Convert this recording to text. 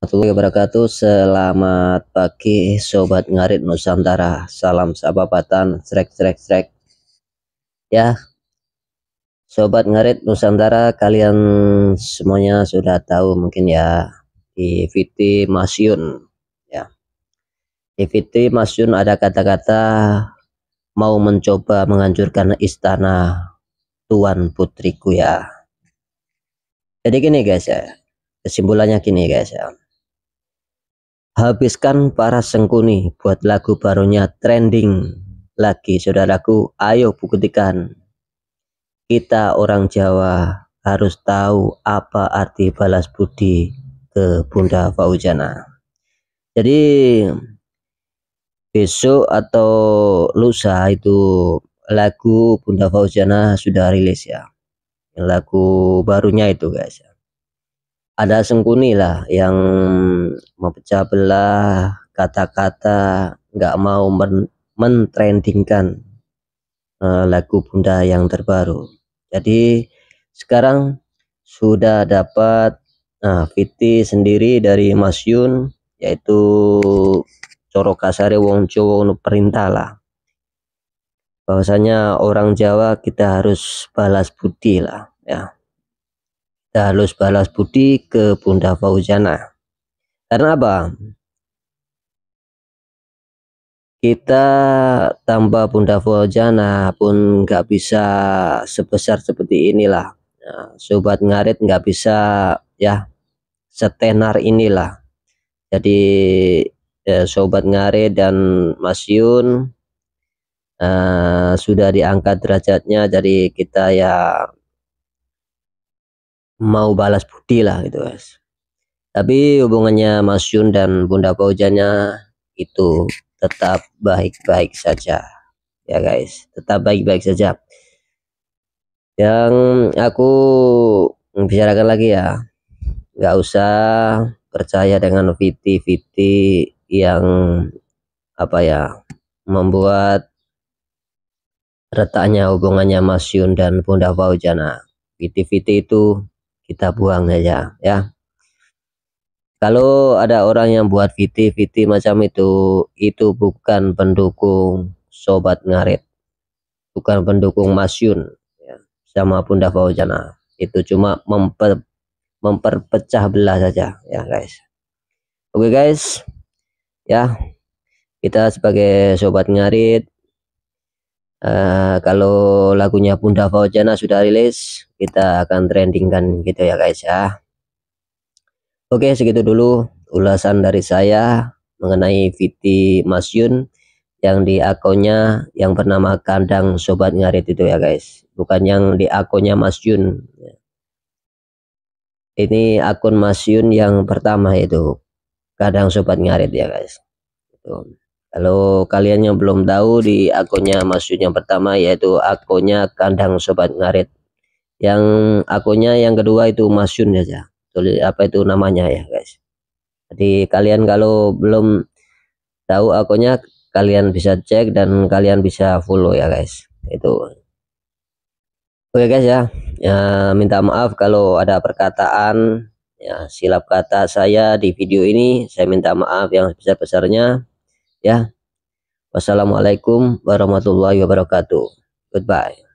Warahmatullahi wabarakatuh. Selamat pagi Sobat Ngarit Nusantara. Salam sahabatan, srek. Ya, Sobat Ngarit Nusantara, kalian semuanya sudah tahu mungkin ya, di VT Masyun. Ya, di VT Masyun ada kata-kata mau mencoba menghancurkan istana Tuan Putriku ya. Jadi gini guys ya, kesimpulannya gini guys ya. Habiskan para sengkuni buat lagu barunya trending lagi saudaraku. Ayo buktikan kita orang Jawa harus tahu apa arti balas budi ke Bunda Fauzana. Jadi besok atau lusa itu lagu Bunda Fauzana sudah rilis ya, lagu barunya itu guys. Ada sengkuni lah yang memecah belah kata-kata, nggak mau mentrendingkan lagu Bunda yang terbaru. Jadi sekarang sudah dapat VT sendiri dari Mas Yun, yaitu Coro Kasare Wong Jowo perintah lah, bahwasanya orang Jawa kita harus balas budi lah ya. Kita harus balas budi ke Bunda Fauzana. Karena apa? Kita tanpa Bunda Fauzana pun nggak bisa sebesar seperti inilah. Nah, Sobat Ngarit nggak bisa ya setenar inilah. Jadi Sobat Ngarit dan Mas Yun sudah diangkat derajatnya. Jadi kita ya mau balas budi lah gitu guys. Tapi hubungannya Mas Yun dan Bunda Fauzana itu tetap baik-baik saja ya guys, tetap baik-baik saja. Yang aku bicarakan lagi ya, nggak usah percaya dengan VT yang apa ya, membuat retaknya hubungannya Mas Yun dan Bunda Fauzana. VT itu kita buang aja ya. Kalau ada orang yang buat VT macam itu bukan pendukung Sobat Ngarit, bukan pendukung Mas Yun ya, sama Bunda Fauzana. Itu cuma memperpecah belah saja ya guys. Oke guys ya, kita sebagai Sobat Ngarit, kalau lagunya Bunda Fauzana sudah rilis, kita akan trendingkan gitu ya guys ya. Oke, segitu dulu ulasan dari saya mengenai VT Mas Yun yang di akunnya yang bernama Kandang Sobat Ngarit itu ya guys, bukan yang di akunnya Mas Yun. Ini akun Mas Yun yang pertama itu Kandang Sobat Ngarit ya guys. Kalau kalian yang belum tahu, di akunnya Mas Yun yang pertama yaitu akunnya Kandang Sobat Ngarit. Yang akunnya yang kedua itu Mas Yun saja. Apa itu namanya ya guys. Jadi kalian kalau belum tahu akunnya, kalian bisa cek dan kalian bisa follow ya guys. Itu oke guys ya, minta maaf kalau ada perkataan ya silap kata saya di video ini. Saya minta maaf yang sebesar-besarnya ya. Wassalamualaikum warahmatullahi wabarakatuh. Goodbye.